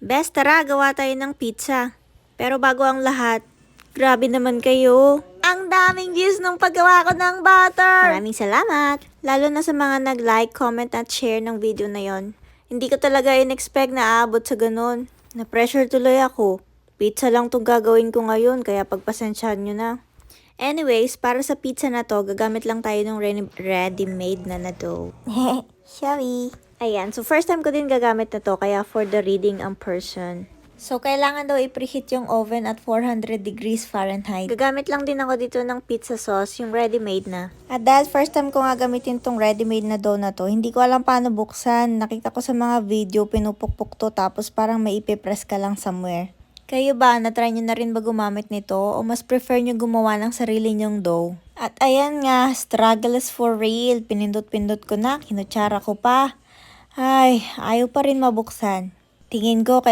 Best, tara, gawa tayo ng pizza. Pero bago ang lahat, grabe naman kayo. Ang daming views nung paggawa ko ng butter! Maraming salamat! Lalo na sa mga nag-like, comment at share ng video na yon. Hindi ko talaga in-expect na aabot sa ganun. Na-pressure tuloy ako. Pizza lang itong gagawin ko ngayon, kaya pagpasensyahan nyo na. Anyways, para sa pizza na to, gagamit lang tayo ng ready-made na dough. Shall we? Ayan, so first time ko din gagamit na to, kaya for the reading ang person. So, kailangan daw i-preheat yung oven at 400 degrees Fahrenheit. Gagamit lang din ako dito ng pizza sauce, yung ready-made na. At dahil first time ko nga gamitin tong ready-made na dough na to, hindi ko alam paano buksan. Nakita ko sa mga video, pinupukpuk to, tapos parang may ipipress ka lang somewhere. Kayo ba, na-try nyo na rin ba gumamit nito? O mas prefer nyo gumawa ng sarili nyong dough? At ayan nga, struggle is for real. Pinindot-pindot ko na, kinutsara ko pa. Ay, ayaw pa rin mabuksan. Tingin ko,